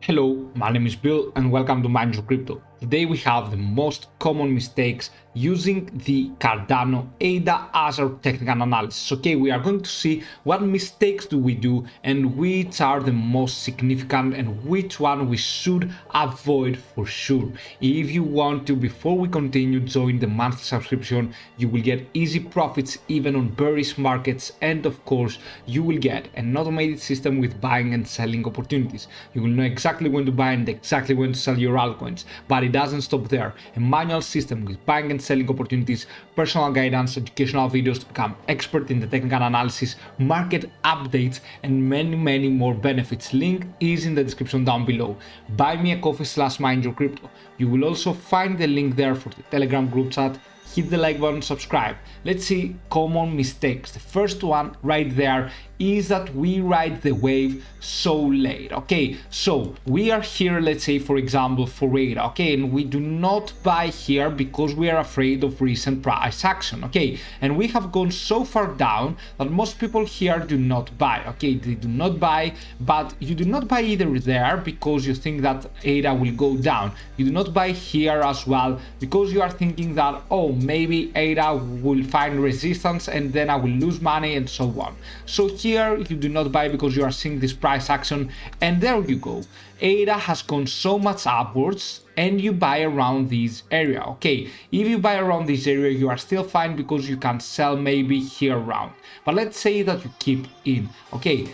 Hello, my name is Bill and welcome to Mind Your Crypto. Today we have the most common mistakes using the Cardano ADA as our technical analysis. Okay, we are going to see what mistakes do we do and which are the most significant and which one we should avoid for sure. If you want to, before we continue, join the monthly subscription, you will get easy profits even on bearish markets, and of course you will get an automated system with buying and selling opportunities. You will know exactly when to buy and exactly when to sell your altcoins, but it doesn't stop there. A manual system with buying and selling opportunities, personal guidance, educational videos to become expert in the technical analysis, market updates, and many more benefits. Link is in the description down below. Buy me a coffee/Mind Your Crypto. You will also find the link there for the Telegram group chat. Hit the like button, subscribe. Let's see common mistakes. The first one right there is that we ride the wave so late. Okay, so we are here, let's say for example for ADA, okay, and we do not buy here because we are afraid of recent price action, okay, and we have gone so far down that most people here do not buy. Okay, they do not buy, but you do not buy either there because you think that ADA will go down. You do not buy here as well because you are thinking that, oh, maybe ADA will find resistance and then I will lose money and so on. So here you do not buy because you are seeing this price action, and there you go. ADA has gone so much upwards and you buy around this area. Okay, if you buy around this area you are still fine because you can sell maybe here around, but let's say that you keep in. Okay,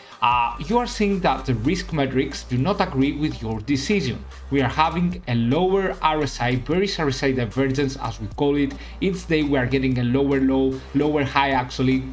you are seeing that the risk metrics do not agree with your decision. We are having a lower RSI, bearish RSI divergence as we call it. Each day we are getting a lower low, lower high actually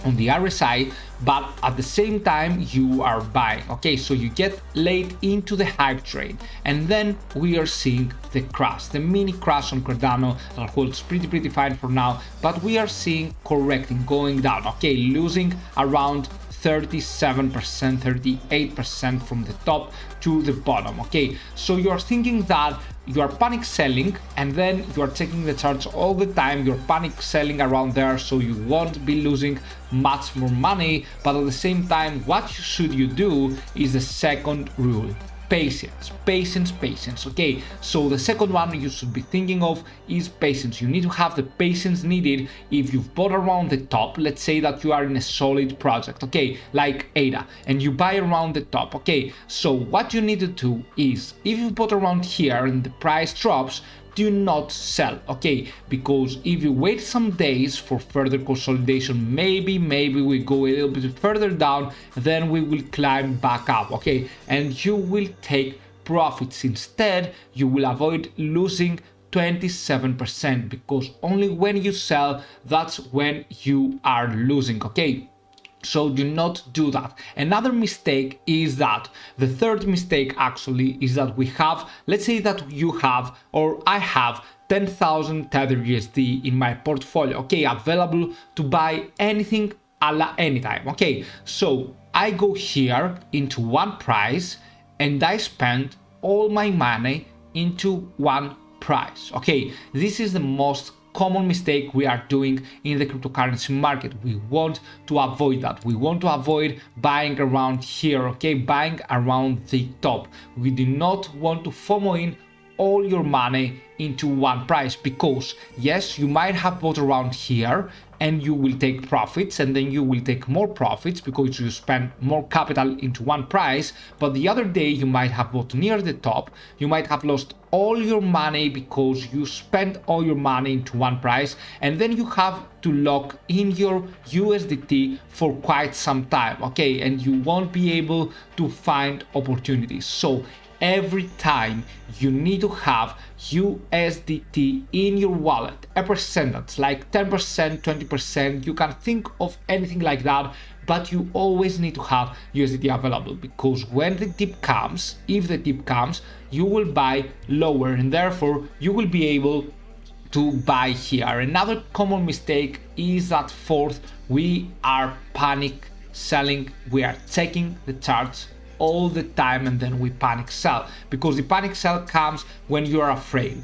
on the RSI, but at the same time you are buying. Okay, so you get late into the hype train, and then we are seeing the crash, the mini crash on Cardano that holds pretty fine for now, but we are seeing correcting, going down. Okay, losing around 37%, 38% from the top to the bottom. Okay, so you're thinking that you are panic selling and then you are checking the charts all the time, you're panic selling around there, so you won't be losing much more money. But at the same time, what should you do is the second rule: patience. Okay, so the second one you should be thinking of is patience. You need to have the patience needed if you've bought around the top. Let's say that you are in a solid project, okay, like ADA, and you buy around the top. Okay, so what you need to do is, if you bought around here and the price drops, do not sell. Okay, because if you wait some days for further consolidation, maybe we go a little bit further down, then we will climb back up. Okay, and you will take profits. Instead, you will avoid losing 27%, because only when you sell, that's when you are losing. Okay, so do not do that. Another mistake is that, the third mistake actually, is that we have, let's say that you have, or I have 10,000 Tether USD in my portfolio, okay, available to buy anything anytime. Okay, so I go here into one price and I spend all my money into one price. Okay, this is the most common mistake we are doing in the cryptocurrency market. We want to avoid that. We want to avoid buying around here, okay, buying around the top. We do not want to FOMO in all your money into one price, because yes, you might have bought around here and you will take profits, and then you will take more profits because you spend more capital into one price, but the other day you might have bought near the top, you might have lost all your money because you spent all your money into one price, and then you have to lock in your USDT for quite some time, okay, and you won't be able to find opportunities. So every time you need to have USDT in your wallet, a percentage like 10%, 20%, you can think of anything like that, but you always need to have USDT available, because when the dip comes, if the dip comes, you will buy lower and therefore you will be able to buy here. Another common mistake is that fourth, we are panic selling. We are checking the charts all the time and then we panic sell, because the panic sell comes when you are afraid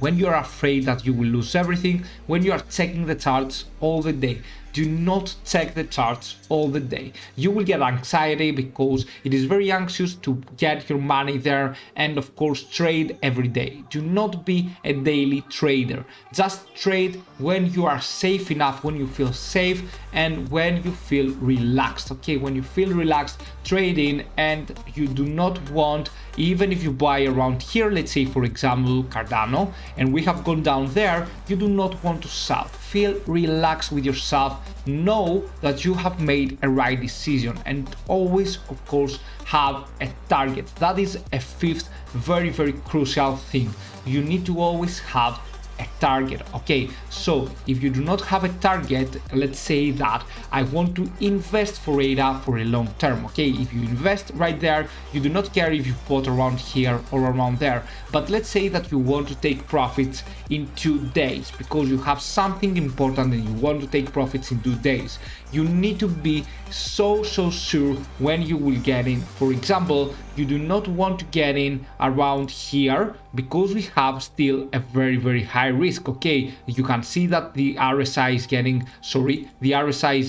that you will lose everything, when you are checking the charts all the day. do not check the charts all the day. You will get anxiety because it is very anxious to get your money there, and of course trade every day. Do not be a daily trader. Just trade when you are safe enough, when you feel safe and when you feel relaxed. Okay, when you feel relaxed, trade in, and you do not want, even if you buy around here, let's say for example Cardano, and we have gone down there, you do not want to sell. Feel relaxed with yourself, know that you have made a right decision, and always of course have a target. That is a fifth very crucial thing. You need to always have a target. Okay, so if you do not have a target, let's say that I want to invest for ADA for a long term. Okay, if you invest right there, you do not care if you bought around here or around there, but let's say that you want to take profits in 2 days because you have something important and you want to take profits in 2 days. You need to be so sure when you will get in. For example, you do not want to get in around here because we have still a very high risk. Okay, you can see that the RSI is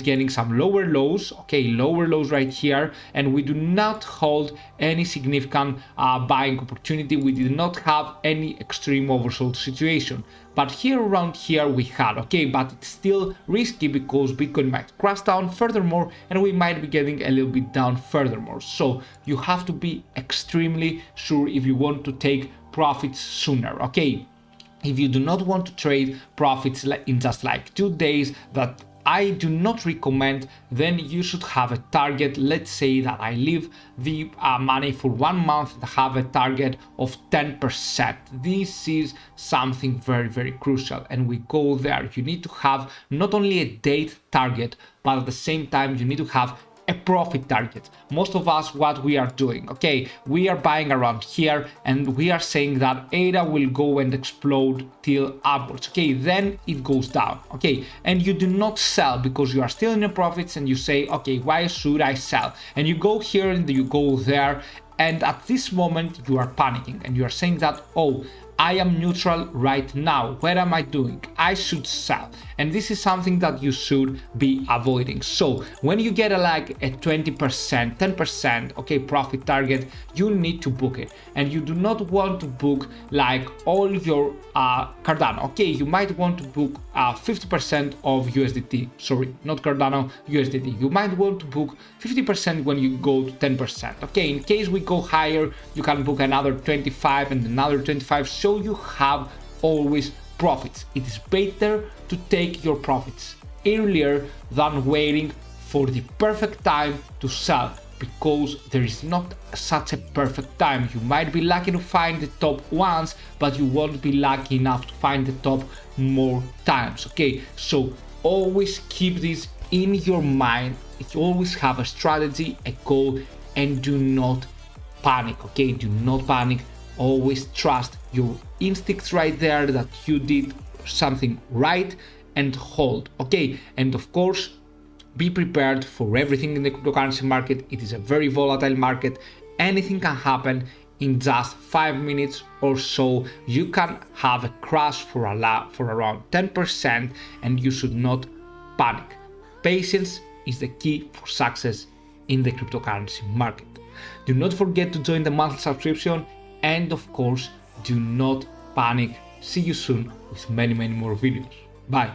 getting some lower lows. Okay, lower lows right here, and we do not hold any significant buying opportunity. We did not have any extreme oversold situation. But here around here we had, okay, but it's still risky because Bitcoin might crash down furthermore and we might be getting a little bit down furthermore. So you have to be extremely sure if you want to take profits sooner. Okay, if you do not want to trade profits in just like 2 days, that I do not recommend, then you should have a target. Let's say that I leave the money for 1 month and have a target of 10%. This is something very crucial, and we go there. You need to have not only a date target, but at the same time you need to have a profit target. Most of us, what we are doing, okay, we are buying around here and we are saying that ADA will go and explode till upwards. Okay, then it goes down. Okay, and you do not sell because you are still in the profits and you say, okay, why should I sell? And you go here and you go there, and at this moment you are panicking and you are saying that, oh, I am neutral right now. What am I doing? I should sell. And this is something that you should be avoiding. So when you get like a 20%, 10%, okay, profit target, you need to book it. And you do not want to book like all your Cardano. Okay, you might want to book 50% of USDT. Sorry, not Cardano, USDT. You might want to book 50% when you go to 10%. Okay, in case we go higher, you can book another 25 and another 25. So you have always profits. It is better to take your profits earlier than waiting for the perfect time to sell, because there is not such a perfect time. You might be lucky to find the top once, but you won't be lucky enough to find the top more times. Okay, so always keep this in your mind. You always have a strategy, a goal, and do not panic. Okay, do not panic. Always trust your instincts right there that you did something right, and hold. Okay, and of course be prepared for everything in the cryptocurrency market. It is a very volatile market. Anything can happen in just 5 minutes or so. You can have a crash for around 10%, and you should not panic. Patience is the key for success in the cryptocurrency market. Do not forget to join the monthly subscription, and of course do not panic. See you soon with many more videos. Bye.